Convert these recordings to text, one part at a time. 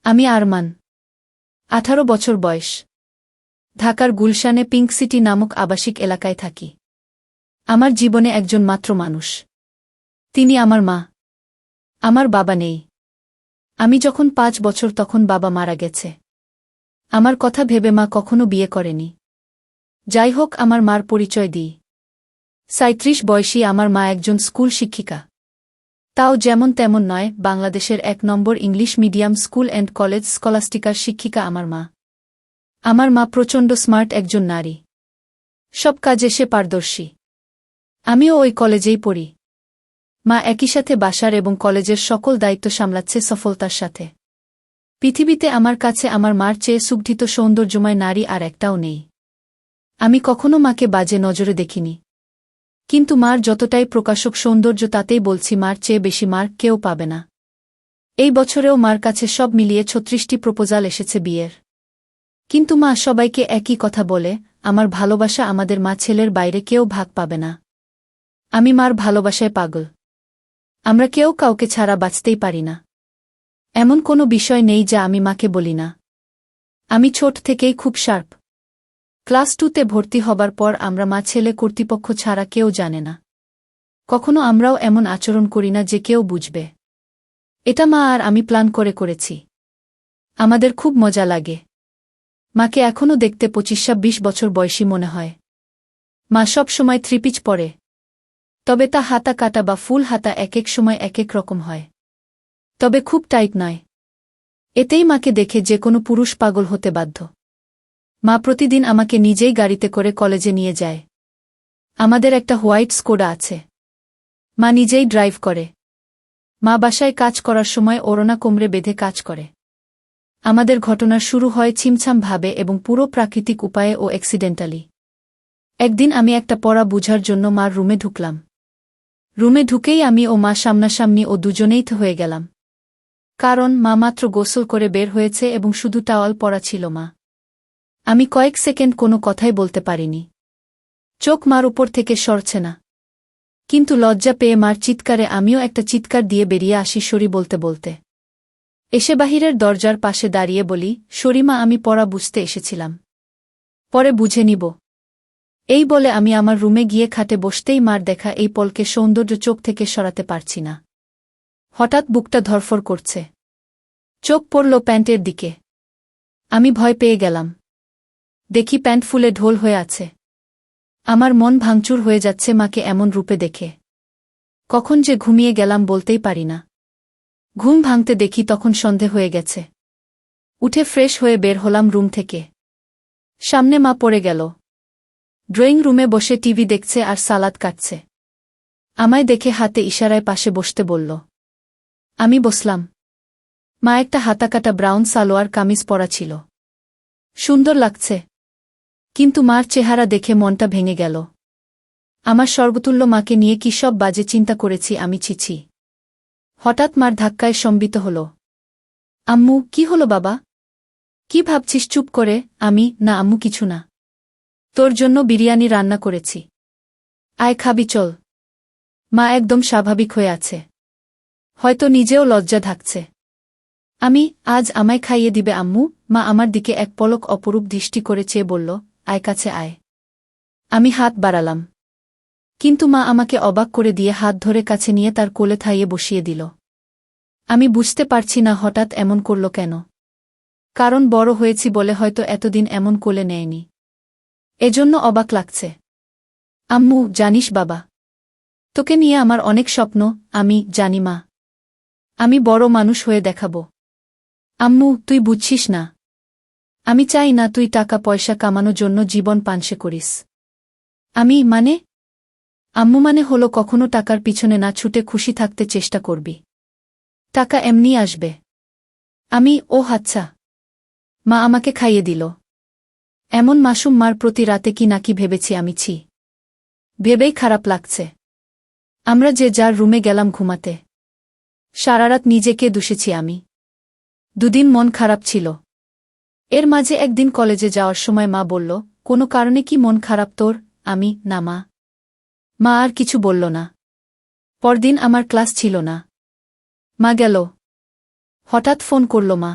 আমি আরমান, 18 বছর বয়স। ঢাকার গুলশানে পিঙ্ক সিটি নামক আবাসিক এলাকায় থাকি। আমার জীবনে একজন মাত্র মানুষ, তিনি আমার মা। আমার বাবা নেই। আমি যখন 5 বছর তখন বাবা মারা গেছে। আমার কথা ভেবে মা কখনো বিয়ে করেনি। যাই হোক, আমার মার পরিচয় দিই। 37 বয়সী আমার মা একজন স্কুল শিক্ষিকা। তাও যেমন তেমন নয়, বাংলাদেশের 1 নম্বর English medium school and college স্কলাস্টিকার শিক্ষিকা আমার মা। আমার মা প্রচণ্ড স্মার্ট একজন নারী। সব কাজে সে পারদর্শী। আমিও ওই কলেজেই পড়ি। মা একই সাথে বাসার এবং কলেজের সকল দায়িত্ব সামলাচ্ছে সফলতার সাথে। পৃথিবীতে আমার কাছে আমার মার চেয়ে সুগঠিত সৌন্দর্যময় নারী আর একটাও নেই। আমি কখনো মাকে বাজে নজরে দেখিনি। কিন্তু মার যতটাই প্রকাশক সৌন্দর্য, তাতেই বলছি মার চেয়ে বেশি মার কেউ পাবে না। এই বছরেও মার কাছে সব মিলিয়ে 36টি প্রপোজাল এসেছে বিয়ের। কিন্তু মা সবাইকে একই কথা বলে, আমার ভালোবাসা আমাদের মা ছেলের বাইরে কেউ ভাগ পাবে না। আমি মার ভালোবাসায় পাগল। আমরা কেউ কাউকে ছাড়া বাঁচতেই পারি না। এমন কোনো বিষয় নেই যা আমি মাকে বলি না। আমি ছোট থেকেই খুব শার্প। ক্লাস 2তে ভর্তি হবার পর আমরা মা ছেলে কর্তৃপক্ষ ছাড়া কেউ জানে না। কখনো আমরাও এমন আচরণ করি না যে কেউ বুঝবে। এটা মা আর আমি প্ল্যান করে করেছি। আমাদের খুব মজা লাগে। মাকে এখনও দেখতে 25-26 বছর বয়সী মনে হয়। মা সব সময় থ্রিপিচ পরে। তবে তা হাতা কাটা বা ফুল হাতা এক এক সময় এক এক রকম হয়। তবে খুব টাইট নয়। এতেই মাকে দেখে যে কোনো পুরুষ পাগল হতে বাধ্য। মা প্রতিদিন আমাকে নিজেই গাড়িতে করে কলেজে নিয়ে যায়। আমাদের একটা হোয়াইট স্কোডা আছে। মা নিজেই ড্রাইভ করে। মা বাসায় কাজ করার সময় ওড়না কোমরে বেঁধে কাজ করে। আমাদের ঘটনা শুরু হয় ছিমছাম ভাবে এবং পুরো প্রাকৃতিক উপায়ে ও অ্যাক্সিডেন্টালি। একদিন আমি একটা পড়া বুঝার জন্য মার রুমে ঢুকলাম। রুমে ঢুকেই আমি ও মা সামনাসামনি ও দুজনেই হয়ে গেলাম। কারণ মা মাত্র গোসল করে বের হয়েছে এবং শুধু টাওয়াল পরা ছিল মা। আমি কয়েক সেকেন্ড কোনো কথাই বলতে পারিনি। চোখ মার উপর থেকে সরছে না। কিন্তু লজ্জা পেয়ে মার চিৎকারে আমিও একটা চিৎকার দিয়ে বেরিয়ে আসি সরি বলতে বলতে। এসে বাহিরের দরজার পাশে দাঁড়িয়ে বলি, সরি মা, আমি পড়া বুঝতে এসেছিলাম। পরে বুঝে নিব। এই বলে আমি আমার রুমে গিয়ে খাটে বসতেই মার দেখা এই পলকে সৌন্দর্য চোখ থেকে সরাতে পারছি না। হঠাৎ বুকটা ধরফর করছে। চোখ পড়ল প্যান্টের দিকে। আমি ভয় পেয়ে গেলাম। দেখি প্যান্ট ফুলে ঢোল হয়ে আছে। আমার মন ভাঙচুর হয়ে যাচ্ছে মাকে এমন রূপে দেখে। কখন যে ঘুমিয়ে গেলাম বলতেই পারি না। ঘুম ভাঙতে দেখি তখন সন্ধে হয়ে গেছে। উঠে ফ্রেশ হয়ে বের হলাম রুম থেকে। সামনে মা পড়ে গেল। ড্রয়িং রুমে বসে টিভি দেখছে আর সালাদ কাটছে। আমায় দেখে হাতে ইশারায় পাশে বসতে বলল। আমি বসলাম। মা একটা হাতাকাটা ব্রাউন সালোয়ার কামিজ পরা ছিল। সুন্দর লাগছে। কিন্তু মার চেহারা দেখে মনটা ভেঙে গেল। আমার সর্বতুল্য মাকে নিয়ে কি সব বাজে চিন্তা করেছি আমি, ছিছি। হঠাৎ মার ধাক্কায় সম্বিত হল। আম্মু, কি হলো বাবা? কি ভাবছিস চুপ করে? আমি, না আম্মু কিছু না। তোর জন্য বিরিয়ানি রান্না করেছি। আয় খাবি চল। মা একদম স্বাভাবিক হয়ে আছে। হয়তো নিজেও লজ্জা ঢাকছে। আমি, আজ আমায় খাইয়ে দিবে আম্মু? মা আমার দিকে এক পলক অপরূপ দৃষ্টি করে চেয়ে বলল, আয় কাছে আয়। আমি হাত বাড়ালাম। কিন্তু মা আমাকে অবাক করে দিয়ে হাত ধরে কাছে নিয়ে তার কোলে থাইয়ে বসিয়ে দিল। আমি বুঝতে পারছি না হঠাৎ এমন করল কেন। কারণ বড় হয়েছি বলে হয়তো এতদিন এমন কোলে নেয়নি। এজন্য অবাক লাগছে। আম্মু, জানিস বাবা, তোকে নিয়ে আমার অনেক স্বপ্ন। আমি জানি মা। আমি বড় মানুষ হয়ে দেখাব। আম্মু, তুই বুঝছিস না। আমি চাই না তুই টাকা পয়সা কামানোর জন্য জীবন পানসে করিস। আমি মানে? আম্মু মানে হলো কখনো টাকার পিছনে না ছুটে খুশি থাকতে চেষ্টা করবি। টাকা এমনি আসবে। আমি, ও আচ্ছা। মা আমাকে খাইয়ে দিল। এমন মাসুম মার প্রতি রাতে কি নাকি ভেবেছি আমি, ছি। ভেবেই খারাপ লাগছে। আমরা যে যার রুমে গেলাম ঘুমাতে। সারারাত নিজেকে দুষেছি আমি। দুদিন মন খারাপ ছিল। এর মাঝে একদিন কলেজে যাওয়ার সময় মা বলল, কোনো কারণে কি মন খারাপ তোর? আমি, না মা। মা আর কিছু বলল না। পরদিন আমার ক্লাস ছিল না। মা গেল। হঠাৎ ফোন করল মা।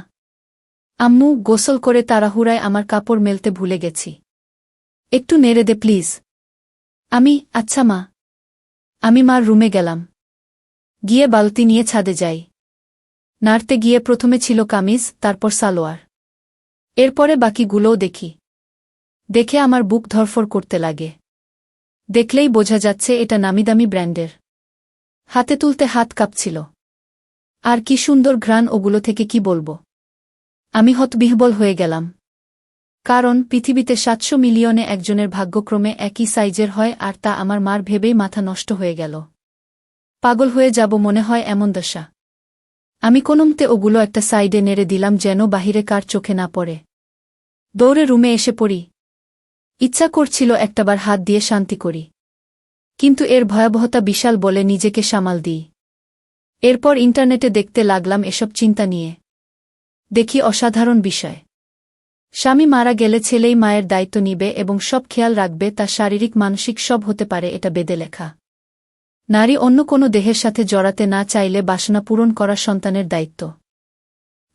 আম্মু, গোসল করে তাড়াহুড়ায় আমার কাপড় মেলতে ভুলে গেছি। একটু নেড়ে দে প্লিজ। আচ্ছা মা। আমি মার রুমে গেলাম। গিয়ে বালতি নিয়ে ছাদে যাই। নাড়তে গিয়ে প্রথমে ছিল কামিজ, তারপর সালোয়ার। এরপরে বাকিগুলোও দেখি। দেখে আমার বুক ধরফর করতে লাগে। দেখলেই বোঝা যাচ্ছে এটা নামিদামি ব্র্যান্ডের। হাতে তুলতে হাত কাঁপছিল। আর কি সুন্দর ঘ্রাণ ওগুলো থেকে, কি বলবো। আমি হতবিহ্বল হয়ে গেলাম। কারণ পৃথিবীতে ৭০০ মিলিয়নে একজনের ভাগ্যক্রমে একই সাইজের হয়, আর তা আমার মার ভেবেই মাথা নষ্ট হয়ে গেল। পাগল হয়ে যাব মনে হয়, এমন দশা। আমি কোনোমতে ওগুলো একটা সাইডে নেড়ে দিলাম যেন বাহিরে কার চোখে না পড়ে। দৌড়ে রুমে এসে পড়ি। ইচ্ছা করছিল একটাবার হাত দিয়ে শান্তি করি। কিন্তু এর ভয়াবহতা বিশাল বলে নিজেকে সামাল দিই। এরপর ইন্টারনেটে দেখতে লাগলাম এসব চিন্তা নিয়ে। দেখি অসাধারণ বিষয়। স্বামী মারা গেলে ছেলেই মায়ের দায়িত্ব নিবে এবং সব খেয়াল রাখবে, তা শারীরিক মানসিক সব হতে পারে, এটা বেদে লেখা। নারী অন্য কোনো দেহের সাথে জড়াতে না চাইলে বাসনা পূরণ করা সন্তানের দায়িত্ব।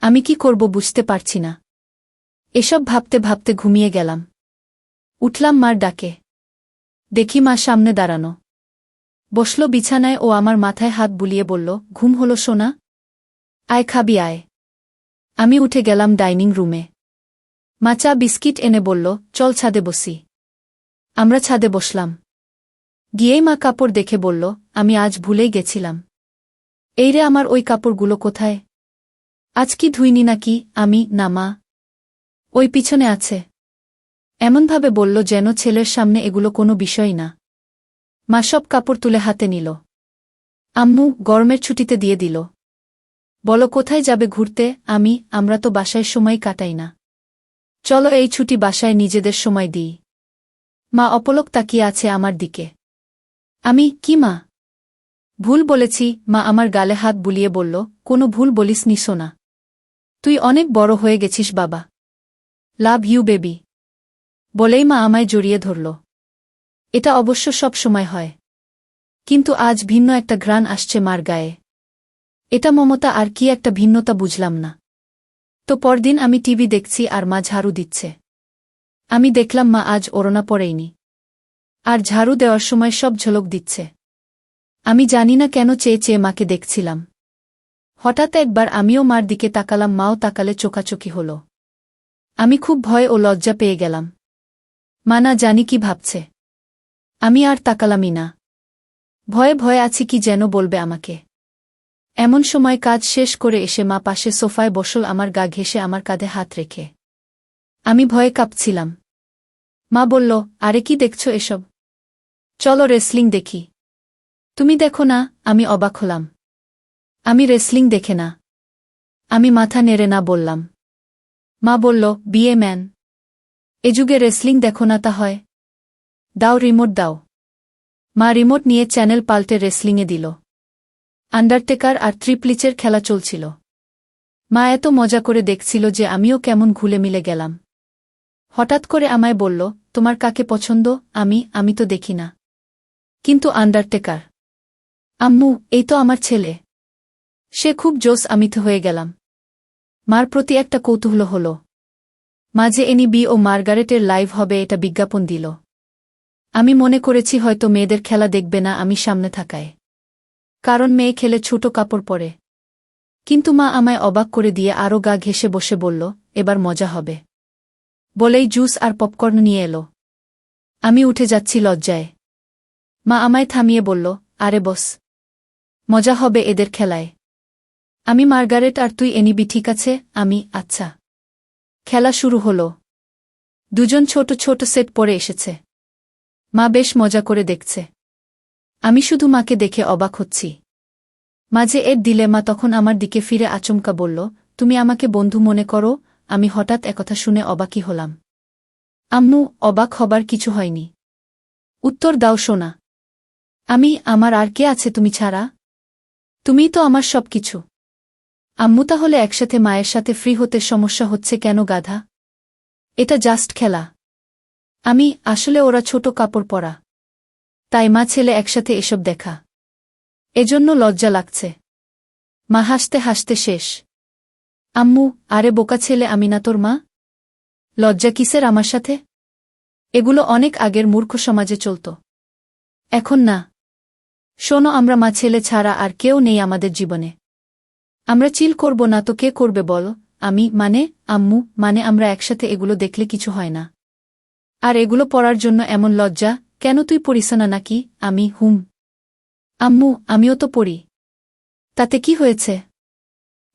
আমি কি করব বুঝতে পারছি না। এসব ভাবতে ভাবতে ঘুমিয়ে গেলাম। উঠলাম মার ডাকে। দেখি মা সামনে দাঁড়ানো। বসল বিছানায় ও আমার মাথায় হাত বুলিয়ে বলল, ঘুম হলো সোনা? আয় খাবি আয়। আমি উঠে গেলাম ডাইনিং রুমে। মা চা বিস্কিট এনে বলল, চল ছাদে বসি। আমরা ছাদে বসলাম। গিয়েই মা কাপড় দেখে বলল, আমি আজ ভুলেই গেছিলাম। এই রে, আমার ওই কাপড়গুলো কোথায়? আজ কি ধুইনি নাকি? না মা, ওই পিছনে আছে। এমনভাবে বলল যেন ছেলের সামনে এগুলো কোনো বিষয় না। মা সব কাপড় তুলে হাতে নিল। আম্মু, গরমের ছুটিতে দিয়ে দিল। বলো কোথায় যাবে ঘুরতে? আমরা তো বাসায় সময় কাটাই না। চলো এই ছুটি বাসায় নিজেদের সময় দিই। মা অপলক তাকিয়ে আছে আমার দিকে। কি মা? ভুল বলেছি। মা আমার গালে হাত বুলিয়ে বলল, কোনো ভুল বলিসনি সোনা। তুই অনেক বড় হয়ে গেছিস বাবা। Love you baby. বলেই মা আমায় জড়িয়ে ধরল। এটা অবশ্য সব সময় হয়। কিন্তু আজ ভিন্ন একটা ঘ্রাণ আসছে মার গায়ে। এটা মমতা আর কি একটা ভিন্নতা বুঝলাম না। তো পরদিন আমি টিভি দেখছি আর মা ঝাড়ু দিচ্ছে। আমি দেখলাম মা আজ ওড়না পরেইনি। আর ঝাড়ু দেওয়ার সময় সব ঝলক দিচ্ছে। আমি জানি না কেন চেয়ে চেয়ে মাকে দেখছিলাম। হঠাৎ একবার আমিও মার দিকে তাকালাম, মাও তাকালে, চোখাচোখি হল। আমি খুব ভয় ও লজ্জা পেয়ে গেলাম। মা না জানি কি ভাবছে। আমি আর তাকালামই না। ভয়ে ভয়ে আছি, কি যেন বলবে আমাকে। এমন সময় কাজ শেষ করে এসে মা পাশে সোফায় বসল, আমার গা ঘেঁষে আমার কাঁধে হাত রেখে। আমি ভয়ে কাঁপছিলাম। মা বলল, আরে কি দেখছো এসব? চলো রেসলিং দেখি। তুমি দেখো না? আমি অবাক হলাম। আমি রেসলিং দেখে না। আমি মাথা নেড়ে না বললাম। মা বলল, বিয়ে ম্যান। এ যুগে রেসলিং দেখো না তা হয়? দাও রিমোট দাও। মা রিমোট নিয়ে চ্যানেল পাল্টে রেসলিংয়ে দিল। আন্ডারটেকার আর ট্রিপলিচের খেলা চলছিল। মা এত মজা করে দেখছিল যে আমিও কেমন ঘুলে মিলে গেলাম। হঠাৎ করে আমায় বলল, তোমার কাকে পছন্দ? আমি তো দেখি না। কিন্তু আন্ডারটেকার। আম্মু, এই তো আমার ছেলে। সে খুব জোস। আমি তো হয়ে গেলাম। মার প্রতি একটা কৌতূহল হল। মাঝে এনবি ও মার্গারেটের লাইভ হবে এটা বিজ্ঞাপন দিল। আমি মনে করেছি হয়তো মেয়েদের খেলা দেখবে না আমি সামনে থাকায়। কারণ মেয়ে খেলে ছোট কাপড় পরে। কিন্তু মা আমায় অবাক করে দিয়ে আরও গা ঘেঁষে বসে বলল, এবার মজা হবে। বলেই জুস আর পপকর্ন নিয়ে এলো। আমি উঠে যাচ্ছি লজ্জায়। মা আমায় থামিয়ে বলল, আরে বস। মজা হবে এদের খেলায়। আমি মার্গারেট আর তুই এনিবি, ঠিক আছে? আচ্ছা। খেলা শুরু হলো। দুজন ছোট ছোট সেট পরে এসেছে। মা বেশ মজা করে দেখছে। আমি শুধু মাকে দেখে অবাক হচ্ছি। মাঝে এর দিলে মা তখন আমার দিকে ফিরে আচমকা বলল, তুমি আমাকে বন্ধু মনে করো? আমি হঠাৎ একথা শুনে অবাকই হলাম। আম্মু, অবাক হবার কিছু হয়নি। উত্তর দাও সোনা। আমার আর কে আছে তুমি ছাড়া? তুমিই তো আমার সব কিছু। আম্মু, তাহলে একসাথে মায়ের সাথে ফ্রি হতে সমস্যা হচ্ছে কেন গাধা? এটা জাস্ট খেলা। আসলে ওরা ছোট কাপড় পরা। তাই মা ছেলে একসাথে এসব দেখা। এজন্য লজ্জা লাগছে। মা হাসতে হাসতে শেষ। আম্মু, আরে বোকা ছেলে, আমি না তোর মা? লজ্জা কিসের আমার সাথে? এগুলো অনেক আগের মূর্খ সমাজে চলত। এখন না। শোনো, আমরা মা ছেলে ছাড়া আর কেউ নেই আমাদের জীবনে। আমরা চিল করব না তো কে করবে বলো? আমি মানে আম্মু, মানে আমরা একসাথে এগুলো দেখলে কিছু হয় না। আর এগুলো পড়ার জন্য এমন লজ্জা কেন? তুই পড়িস না নাকি? আমি আম্মু, আমিও তো পড়ি। তাতে কি হয়েছে?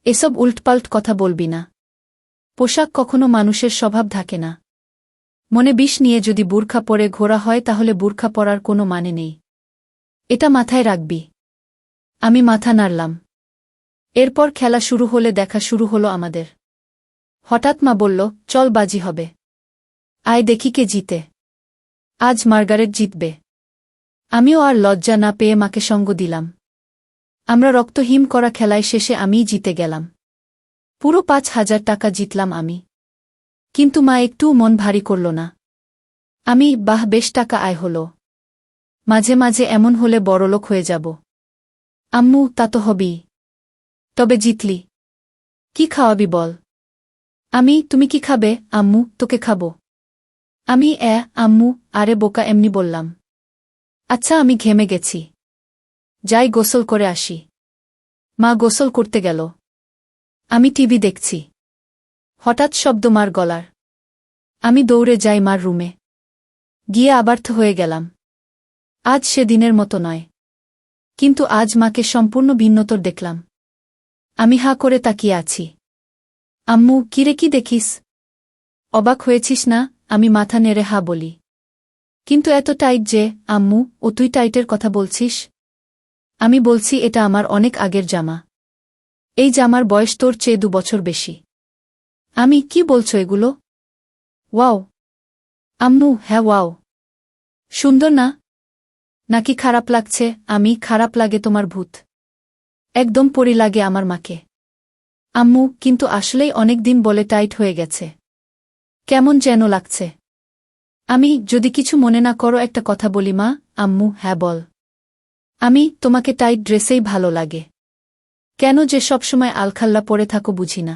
এসব উল্টপাল্ট কথা বলবি না। পোশাক কখনো মানুষের স্বভাব থাকে না। মনে বিষ নিয়ে যদি বুরখা পরে ঘোরা হয় তাহলে বুরখা পরার কোনো মানে নেই। এটা মাথায় রাখবি। আমি মাথা নাড়লাম। এরপর খেলা শুরু হলে দেখা শুরু হলো আমাদের। হঠাৎ মা বলল, চল বাজি হবে। আয় দেখি কে জিতে। আজ মার্গারেট জিতবে। আমিও আর লজ্জা না পেয়ে মাকে সঙ্গ দিলাম। আমরা রক্তহিম করা খেলায় শেষে আমিই জিতে গেলাম। পুরো ৫,০০০ টাকা জিতলাম আমি। কিন্তু মা একটুও মন ভারী করল না। বাহ, বেশ টাকা আয় হলো। মাঝে মাঝে এমন হলে বড়লোক হয়ে যাব। আম্মু, তা তো হবেই। তবে জিতলি। কি খাওয়াবি বল? তুমি কি খাবে? আম্মু, তোকে খাবো। আম্মু, আরে বোকা, এমনি বললাম। আচ্ছা, আমি ঘেমে গেছি। যাই গোসল করে আসি। মা গোসল করতে গেল। আমি টিভি দেখছি। হঠাৎ শব্দ মার গলার। আমি দৌড়ে যাই মার রুমে। গিয়ে আবার্থ হয়ে গেলাম। আজ সেদিনের মতো নয়। কিন্তু আজ মাকে সম্পূর্ণ ভিন্নতর দেখলাম। আমি হাঁ করে তাকিয়ে আছি। আম্মু, কিরে, কি দেখিস? অবাক হয়েছিস না? আমি মাথা নেড়ে হা বলি। কিন্তু এত টাইট যে? আম্মু, ও তুই টাইটের কথা বলছিস? আমি বলছি, এটা আমার অনেক আগের জামা। এই জামার বয়স তোর চেয়ে ২ বছর বেশি। কি বলছো এগুলো? ওয়াও। আম্মু, হ্যাঁ ওয়াও। সুন্দর না? নাকি খারাপ লাগছে? খারাপ লাগে তোমার ভূত। একদম পরি লাগে আমার মাকে। আম্মু, কিন্তু আসলেই অনেক দিন বলে টাইট হয়ে গেছে। কেমন যেন লাগছে। যদি কিছু মনে না করো একটা কথা বলি মা? আম্মু, হ্যাঁ বল। তোমাকে টাইট ড্রেসেই ভালো লাগে। কেন যে সবসময় আলখাল্লা পরে থাকো বুঝি না।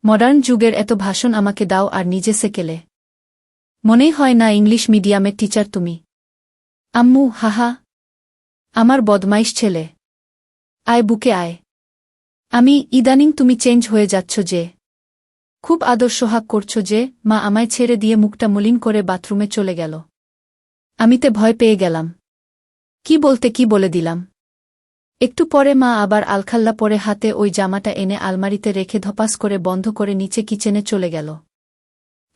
মডার্ন যুগের এত ভাষণ আমাকে দাও আর নিজে সেকেলে। মনেই হয় না ইংলিশ মিডিয়ামের টিচার তুমি। আম্মু, হাহা। আমার বদমাইশ ছেলে। আয় বুকে আয়। ইদানিং তুমি চেঞ্জ হয়ে যাচ্ছ যে। খুব আদর সোহাগ করছো যে। মা আমায় ছেড়ে দিয়ে মুখটা মলিন করে বাথরুমে চলে গেল। আমিতে ভয় পেয়ে গেলাম। কি বলতে কি বলে দিলাম। একটু পরে মা আবার আলখাল্লা পরে হাতে ওই জামাটা এনে আলমারিতে রেখে ধপাস করে বন্ধ করে নিচে কিচেনে চলে গেল।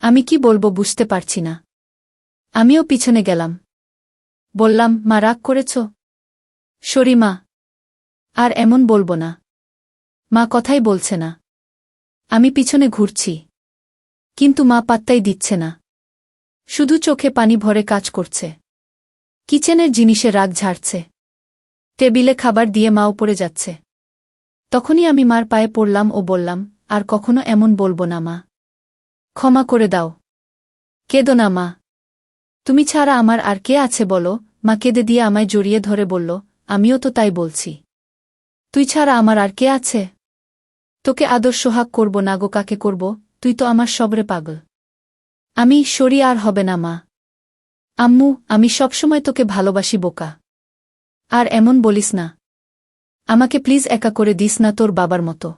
আমি কি বলবো বুঝতে পারছি না। আমিও পিছনে গেলাম। বললাম, মা রাগ করেছ? সরি মা। আর এমন বলবো না। মা কথাই বলছে না। আমি পিছনে ঘুরছি। কিন্তু মা পাত্তাই দিচ্ছে না। শুধু চোখে পানি ভরে কাজ করছে। কিচেনের জিনিসে রাগ ঝাড়ছে। টেবিলে খাবার দিয়ে মা উপরে যাচ্ছে। তখনই আমি মার পায়ে পড়লাম ও বললাম, আর কখনো এমন বলবো না মা। ক্ষমা করে দাও। কেঁদো না মা। তুমি ছাড়া আমার আর কে আছে বলো? মা কেঁদে দিয়ে আমায় জড়িয়ে ধরে বলল, আমিও তো তাই বলছি। তুই ছাড়া আমার আর কে আছে? তোকে আদর সোহাগ করব না গো কাকে করব? তুই তো আমার সবরে পাগল। সরি, আর হবে না মা। আম্মু, আমি সবসময় তোকে ভালোবাসি বোকা। আর এমন বলিস না। আমাকে প্লিজ একা করে দিস না তোর বাবার মতো।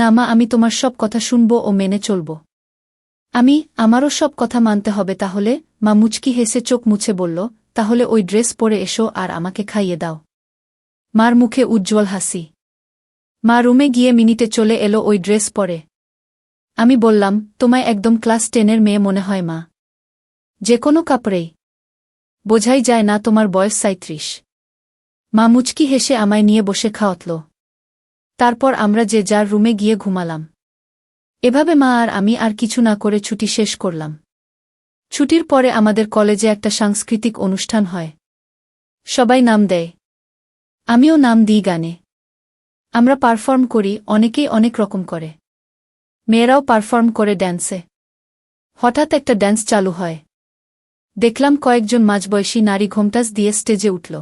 না মা, আমি তোমার সব কথা শুনব ও মেনে চলব। আমারও সব কথা মানতে হবে তাহলে? মা মুচকি হেসে চোখ মুছে বলল, তাহলে ওই ড্রেস পরে এসো আর আমাকে খাইয়ে দাও। মার মুখে উজ্জ্বল হাসি। মা রুমে গিয়ে মিনিটে চলে এলো ওই ড্রেস পরে। আমি বললাম, তোমায় একদম ক্লাস 10-এর মেয়ে মনে হয় মা। যে কোনো কাপড়েই বোঝাই যায় না তোমার বয়স ৩৭। মা মুচকি হেসে আমায় নিয়ে বসে খাওয়াতল। তারপর আমরা যে যার রুমে গিয়ে ঘুমালাম। এভাবে মা আর আমি আর কিছু না করে ছুটি শেষ করলাম। ছুটির পরে আমাদের কলেজে একটা সাংস্কৃতিক অনুষ্ঠান হয়। সবাই নাম দেয়। আমিও নাম দিই গানে। আমরা পারফর্ম করি, অনেকেই অনেক রকম করে। মেয়েরাও পারফর্ম করে ড্যান্সে। হঠাৎ একটা ড্যান্স চালু হয়। দেখলাম কয়েকজন মাঝবয়সী নারী ঘোমটাস দিয়ে স্টেজে উঠল।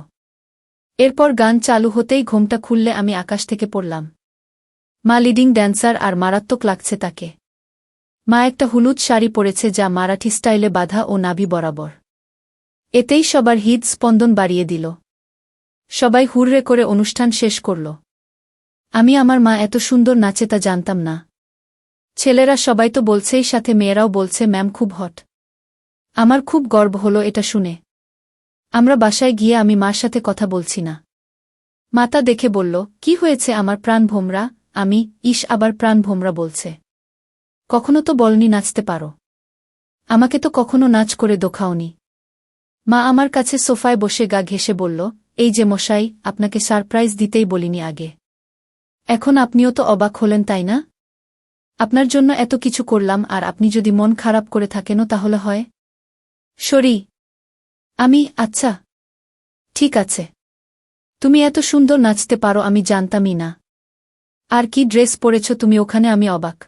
এরপর গান চালু হতেই ঘোমটা খুললে আমি আকাশ থেকে পড়লাম। মা লিডিং ড্যান্সার আর মারাত্মক লাগছে তাকে। মা একটা হলুদ শাড়ি পরেছে যা মারাঠি স্টাইলে বাঁধা ও নাভি বরাবর। এতেই সবার হৃদস্পন্দন বাড়িয়ে দিল। সবাই হুররে করে অনুষ্ঠান শেষ করল। আমি আমার মা এত সুন্দর নাচে তা জানতাম না। ছেলেরা সবাই তো বলছেই, সাথে মেয়েরাও বলছে ম্যাম খুব হট। আমার খুব গর্ব হলো এটা শুনে। আমরা বাসায় গিয়ে আমি মার সাথে কথা বলছি না। মাতা দেখে বলল, কি হয়েছে আমার প্রাণ ভোমরা? আমি, ইস আবার প্রাণ ভোমরা বলছে। কখনো তো বলনি নাচতে পারো। আমাকে তো কখনো নাচ করে দেখাওনি। মা আমার কাছে সোফায় বসে গা ঘেঁষে বলল, এই যে মশাই, আপনাকে সারপ্রাইজ দিতেই বলিনি আগে। এখন আপনিও তো অবাক হলেন তাই না? আপনার জন্য এত কিছু করলাম আর আপনি যদি মন খারাপ করে থাকেনও তাহলে হয়? সরি। আমি, আচ্ছা ঠিক আছে। তুমি এত সুন্দর নাচতে পারো আমি জানতামই না। আর কি ড্রেস পরেছ তুমি ওখানে, আমি অবাক।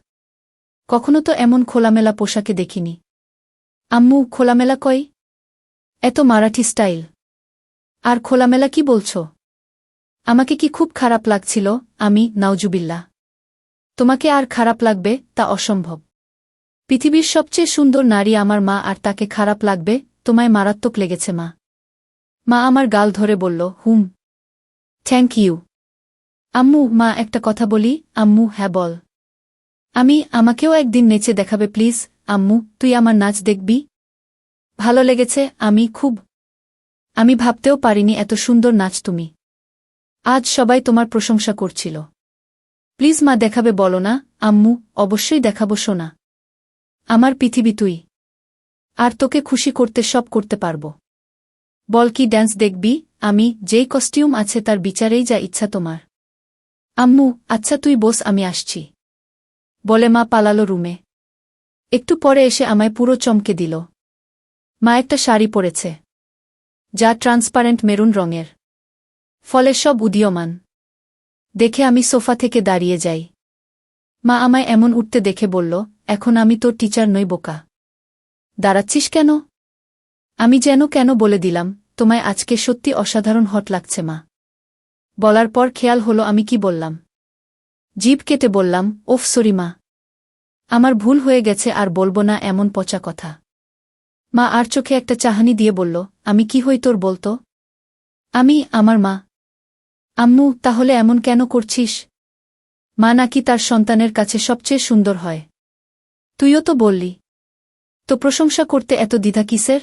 কখনো তো এমন খোলামেলা পোশাকে দেখিনি। আম্মু, খোলামেলা কই? এত মারাঠি স্টাইল। আর খোলামেলা কি বলছো? আমাকে কি খুব খারাপ লাগছিল? আমি, নাউজুবিল্লাহ। তোমাকে আর খারাপ লাগবে তা অসম্ভব। পৃথিবীর সবচেয়ে সুন্দর নারী আমার মা, আর তাকে খারাপ লাগবে? তোমায় মারাত্মক লেগেছে মা। মা আমার গাল ধরে বলল, হুম, থ্যাংক ইউ। আম্মু, মা একটা কথা বলি? আম্মু, হ্যাঁ বল। আমাকেও একদিন নেচে দেখাবে প্লিজ? আম্মু, তুই আমার নাচ দেখবি? ভালো লেগেছে, আমি ভাবতেও পারিনি এত সুন্দর নাচ তুমি। আজ সবাই তোমার প্রশংসা করছিল। প্লিজ মা, দেখাবে বলো না? আম্মু, অবশ্যই দেখাবো সোনা। আমার পৃথিবী তুই। আর তোকে খুশি করতে সব করতে পারবো। বল কি ড্যান্স দেখবি? আমি, যেই কস্টিউম আছে তার বিচারেই যা ইচ্ছা তোমার। আম্মু, আচ্ছা তুই বস, আমি আসছি বলে মা পালালো রুমে। একটু পরে এসে আমায় পুরো চমকে দিল। মা একটা শাড়ি পরেছে যা ট্রান্সপারেন্ট মেরুন রঙের, ফলে সব উদীয়মান। দেখে আমি সোফা থেকে দাঁড়িয়ে যাই। মা আমায় এমন উঠতে দেখে বলল, এখন আমি তোর টিচার নই বোকা। দাঁড়াচ্ছিস কেন? আমি যেন কেন বলে দিলাম, তোমায় আজকে সত্যি অসাধারণ হট লাগছে মা। বলার পর খেয়াল হলো আমি কি বললাম। জিভ কেটে বললাম, ওফ সরি মা, আমার ভুল হয়ে গেছে, আর বলবো না এমন পচা কথা। মা আর চোখে একটা চাহানি দিয়ে বলল, আমি কি হই তোর বলতো? আমি, আমার মা। আম্মু, তাহলে এমন কেন করছিস? মা নাকি তার সন্তানের কাছে সবচেয়ে সুন্দর হয়। তুইও তো বললি। তো প্রশংসা করতে এত দ্বিধা কিসের?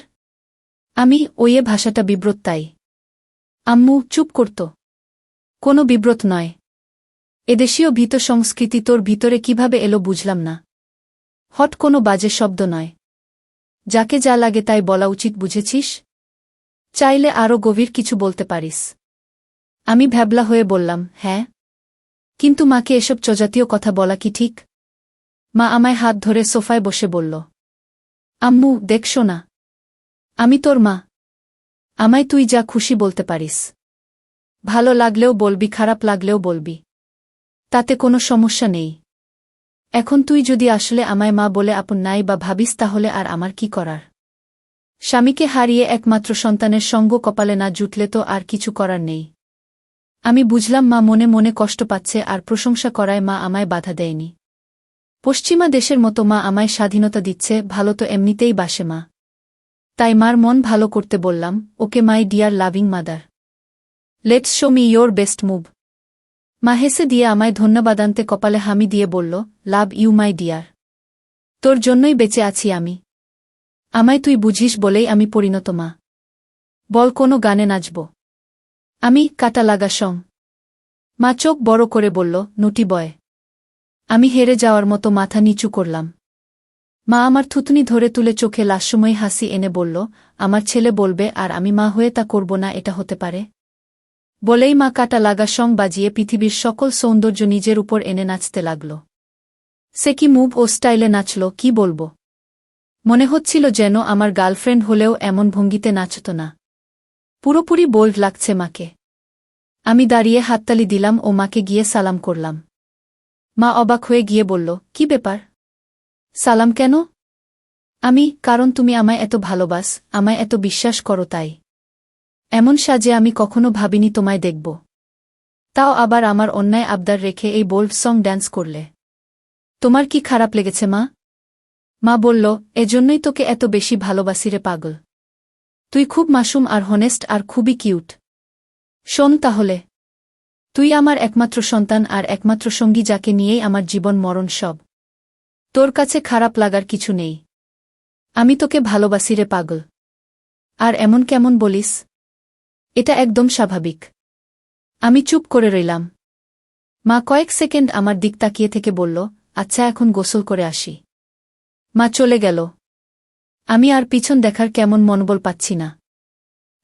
আমি, ওইয়ে ভাষাটা বিব্রত তাই। আম্মু, চুপ করত। কোনো বিব্রত নয়। এদেশীয় ভীত সংস্কৃতি তোর ভিতরে কিভাবে এলো বুঝলাম না। হট কোনো বাজে শব্দ নয়। যাকে যা লাগে তাই বলা উচিত, বুঝেছিস? চাইলে আরও গভীর কিছু বলতে পারিস। আমি ভ্যাবলা হয়ে বললাম, হ্যাঁ, কিন্তু মাকে এসব চজাতীয় কথা বলা কি ঠিক? মা আমায় হাত ধরে সোফায় বসে বলল, আম্মু দেখছো না, আমি তোর মা। আমায় তুই যা খুশি বলতে পারিস। ভালো লাগলেও বলবি, খারাপ লাগলেও বলবি। তাতে কোনো সমস্যা নেই। এখন তুই যদি আসলে আমায় মা বলে আপন নাই বা ভাবিস, তাহলে আর আমার কি করার? স্বামীকে হারিয়ে একমাত্র সন্তানের সঙ্গ কপালে না জুটলে তো আর কিছু করার নেই। আমি বুঝলাম মা মনে মনে কষ্ট পাচ্ছে, আর প্রশংসা করায় মা আমায় বাধা দেয়নি। পশ্চিমা দেশের মতো মা আমায় স্বাধীনতা দিচ্ছে, ভালো তো এমনিতেই বাসে মা। তাই মার মন ভালো করতে বললাম, okay my dear loving mother, let's show me your best move. মা হেসে দিয়ে আমায় ধন্যবাদান্তে কপালে হামি দিয়ে বলল, লাভ ইউ মাই ডিয়ার। তোর জন্যই বেঁচে আছি আমি। আমায় তুই বুঝিস বলেই আমি পরিণত মা। বল কোনো গানে নাচব? আমি, কাটা লাগা সং। মা চোখ বড় করে বলল, নুটি বয়। আমি হেরে যাওয়ার মতো মাথা নিচু করলাম। মা আমার থুতনি ধরে তুলে চোখে লাস্যময়ী হাসি এনে বলল, আমার ছেলে বলবে আর আমি মা হয়ে তা করব না, এটা হতে পারে? বলেই মা কাটা লাগা সং বাজিয়ে পৃথিবীর সকল সৌন্দর্য নিজের উপর এনে নাচতে লাগল। সে কি মুভ ও স্টাইলে নাচল, কি বলবো। মনে হচ্ছিল যেন আমার গার্লফ্রেন্ড হলেও এমন ভঙ্গিতে নাচত না। পুরোপুরি বোল্ড লাগছে মাকে। আমি দাঁড়িয়ে হাততালি দিলাম ও মাকে গিয়ে সালাম করলাম। মা অবাক হয়ে গিয়ে বলল, কি ব্যাপার? সালাম কেন? আমি, কারণ তুমি আমায় এত ভালোবাস, আমায় এত বিশ্বাস করো তাই। এমন সাজে আমি কখনো ভাবিনি তোমায় দেখব। তাও আবার আমার অন্যায় আবদার রেখে এই বোল্ড সং ড্যান্স করলে। তোমার কি খারাপ লেগেছে মা? মা বলল, এজন্যই তোকে এত বেশি ভালোবাসি রে পাগল। তুই খুব মাসুম আর হনেস্ট আর খুবই কিউট। শোন তাহলে, তুই আমার একমাত্র সন্তান আর একমাত্র সঙ্গী, যাকে নিয়েই আমার জীবন মরণ সব। তোর কাছে খারাপ লাগার কিছু নেই। আমি তোকে ভালোবাসি রে পাগল। আর এমন কেমন বলিস? এটা একদম স্বাভাবিক। আমি চুপ করে রইলাম। মা কয়েক সেকেন্ড আমার দিক তাকিয়ে থেকে বলল, আচ্ছা এখন গোসল করে আসি। মা চলে গেল। আমি আর পিছন দেখার কেমন মনোবল পাচ্ছি না।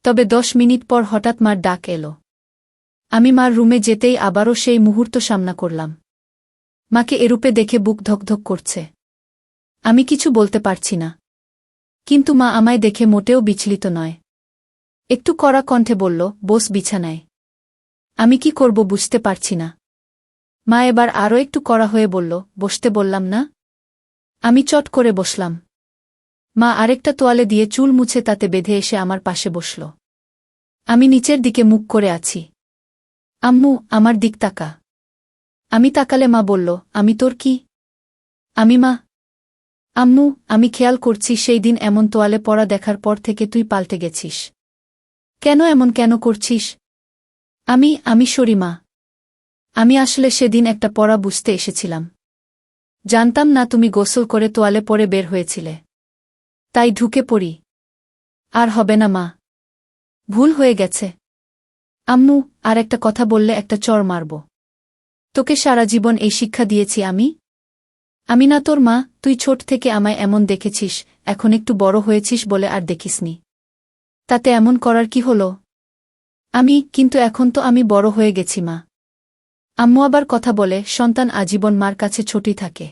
তবে 10 মিনিট পর হঠাৎ মার ডাক এলো। আমি মার রুমে যেতেই আবারও সেই মুহূর্ত সামনা করলাম। মাকে এরূপে দেখে বুক ধকধক করছে। আমি কিছু বলতে পারছি না। কিন্তু মা আমায় দেখে মোটেও বিচলিত নয়। একটু কড়া কণ্ঠে বলল, বস বিছানায়। আমি কি করব বুঝতে পারছি না। মা এবার আরও একটু কড়া হয়ে বলল, বসতে বললাম না। আমি চট করে বসলাম। মা আরেকটা তোয়ালে দিয়ে চুল মুছে তাতে বেঁধে এসে আমার পাশে বসল। আমি নিচের দিকে মুখ করে আছি। আম্মু, আমার দিক তাকা। আমি তাকালে মা বলল, আমি তোর কি? আমি মা? আম্মু, আমি খেয়াল করছি সেই দিন এমন তোয়ালে পরা দেখার পর থেকে তুই পাল্টে গেছিস। কেন এমন কেন করছিস? আমি সরি মা। আমি আসলে সেদিন একটা পড়া বুঝতে এসেছিলাম। জানতাম না তুমি গোসল করে তোয়ালে পরে বের হয়েছিলে। তাই ঢুকে পড়ি। আর হবে না মা। ভুল হয়ে গেছে। আম্মু, আর একটা কথা বললে একটা চড় মারব। তোকে সারা জীবন এই শিক্ষা দিয়েছি আমি? আমি না তোর মা? তুই ছোট থেকে আমায় এমন দেখেছিস, এখন একটু বড় হয়েছিস বলে আর দেখিসনি। তাতে এমন করার কি হলো? কিন্তু এখন তো আমি বড় হয়ে গেছি মা। আম্মু আবার কথা বলে, সন্তান আজীবন মার কাছে ছোটই থাকে।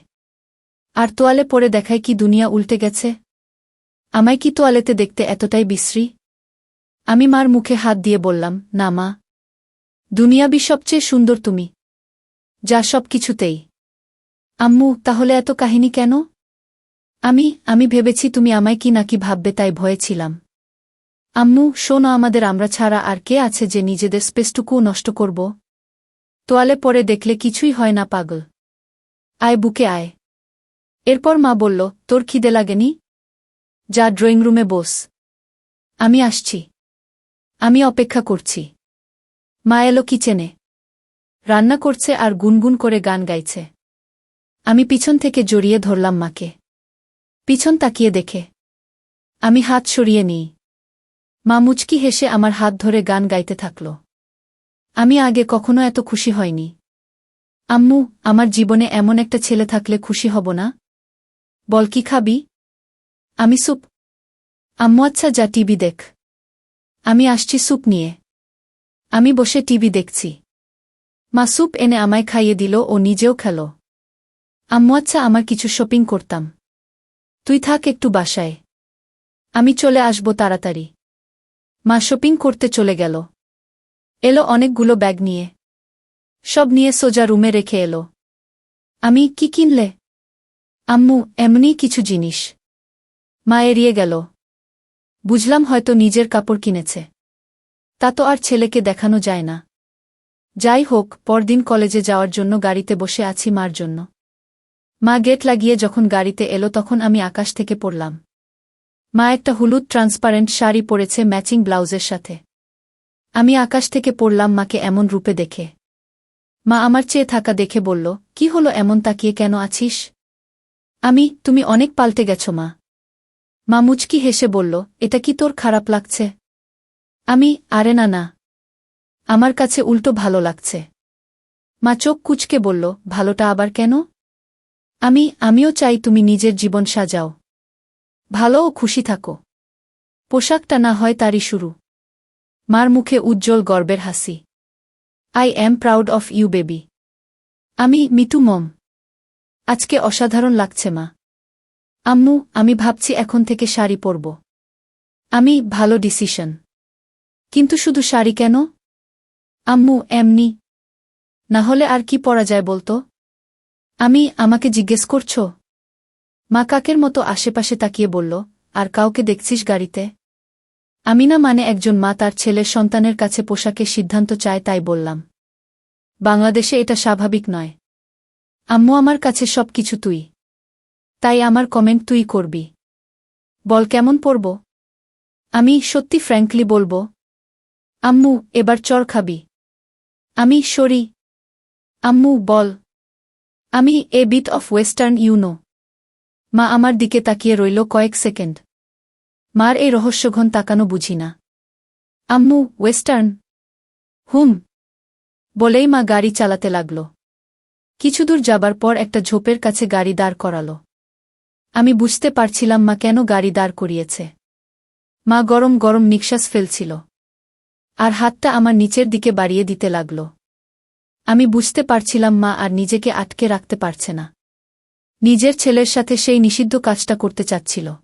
আর তোয়ালে পরে দেখায় কি দুনিয়া উল্টে গেছে? আমায় কি তোয়ালেতে দেখতে এতটাই বিশ্রী? আমি মার মুখে হাত দিয়ে বললাম, না মা। দুনিয়াবি সবচেয়ে সুন্দর তুমি। যা সব কিছুতেই। আম্মু, তাহলে এত কাহিনী কেন? আমি ভেবেছি তুমি আমায় কি নাকি ভাববে, তাই ভয়ে ছিলাম। আম্মু শোনো, আমরা ছাড়া আর কে আছে যে নিজেদের স্পেসটুকুও নষ্ট করব? তোয়ালে পরে দেখলে কিছুই হয় না পাগল। আয় বুকে আয়। এরপর মা বলল, তোর খিদে লাগেনি? যা ড্রয়িং রুমে বস। আমি আসছি। আমি অপেক্ষা করছি। মা এলো কিচেনে। রান্না করছে আর গুনগুন করে গান গাইছে। আমি পিছন থেকে জড়িয়ে ধরলাম মাকে। পিছন তাকিয়ে দেখে আমি হাত সরিয়ে নিই। মা মুচকি হেসে আমার হাত ধরে গান গাইতে থাকল। আমি আগে কখনো এত খুশি হয়নি। আম্মু, আমার জীবনে এমন একটা ছেলে থাকলে খুশি হব না? বল কি খাবি? আমি স্যুপ। আম্মু আচ্ছা যা টিভি দেখ। আমি আসছি স্যুপ নিয়ে। আমি বসে টিভি দেখছি। মা স্যুপ এনে আমায় খাইয়ে দিল ও নিজেও খেল। আম্মু আচ্ছা আমার কিছু শপিং করতাম। তুই থাক একটু বাসায়। আমি চলে আসব তাড়াতাড়ি। মা শপিং করতে চলে গেল। এলো অনেকগুলো ব্যাগ নিয়ে। সব নিয়ে সোজা রুমে রেখে এলো। আমি কি কিনলে? আম্মু এমনি কিছু জিনিস। মা এড়িয়ে গেল। বুঝলাম হয়তো নিজের কাপড় কিনেছে। তা তো আর ছেলেকে দেখানো যায় না। যাই হোক, পরদিন কলেজে যাওয়ার জন্য গাড়িতে বসে আছি মার জন্য। মা গেট লাগিয়ে যখন গাড়িতে এলো তখন আমি আকাশ থেকে পড়লাম। মা একটা হলুদ ট্রান্সপারেন্ট শাড়ি পরেছে ম্যাচিং ব্লাউজের সাথে। আমি আকাশ থেকে পড়লাম মাকে এমন রূপে দেখে। মা আমার চেয়ে থাকা দেখে বলল, কি হলো এমন তাকিয়ে কেন আছিস? তুমি অনেক পাল্টে গেছো মা। মা মুচকি হেসে বলল, এটা কি তোর খারাপ লাগছে? আরে না না। আমার কাছে উল্টো ভালো লাগছে। মা চোখ কুঁচকে বলল, ভালোটা আবার কেন? আমিও চাই তুমি নিজের জীবন সাজাও। ভালো ও খুশি থাকো। পোশাকটা না হয় তারই শুরু। মার মুখে উজ্জ্বল গর্বের হাসি। I am proud of you baby. Me too mom. আজকে অসাধারণ লাগছে মা। আম্মু, আমি ভাবছি এখন থেকে শাড়ি পরব। ভালো ডিসিশন। কিন্তু শুধু শাড়ি কেন? আম্মু এমনি। না হলে আর কি পরা যায় বলতো? আমাকে জিজ্ঞেস করছো? মা কাকের মতো আশেপাশে তাকিয়ে বলল, আর কাউকে দেখছিস গাড়িতে? না মানে একজন মা তার ছেলের সন্তানের কাছে পোশাকের সিদ্ধান্ত চায় তাই বললাম। বাংলাদেশে এটা স্বাভাবিক নয়। আম্মু আমার কাছে সবকিছু তুই। তাই আমার কমেন্ট তুই করবি। বল কেমন পড়ব? আমি সত্যি ফ্র্যাঙ্কলি বলবো। আম্মু, এবার চর খাবি? আমি সরি। আম্মু, বল। আমি a bit of western you know. মা আমার দিকে তাকিয়ে রইল কয়েক সেকেন্ড। মার এই রহস্যঘন তাকানো বুঝি না। আম্মু, ওয়েস্টার্ন? হুম। বলেই মা গাড়ি চালাতে লাগল। কিছুদূর যাবার পর একটা ঝোপের কাছে গাড়ি দাঁড় করাল। আমি বুঝতে পারছিলাম মা কেন গাড়ি দাঁড় করিয়েছে। মা গরম গরম নিঃশ্বাস ফেলছিল। আর হাতটা আমার নিচের দিকে বাড়িয়ে দিতে লাগল। আমি বুঝতে পারছিলাম মা আর নিজেকে আটকে রাখতে পারছে না। নিজের ছেলের সাথে সেই নিষিদ্ধ কাজটা করতে চাচ্ছিল।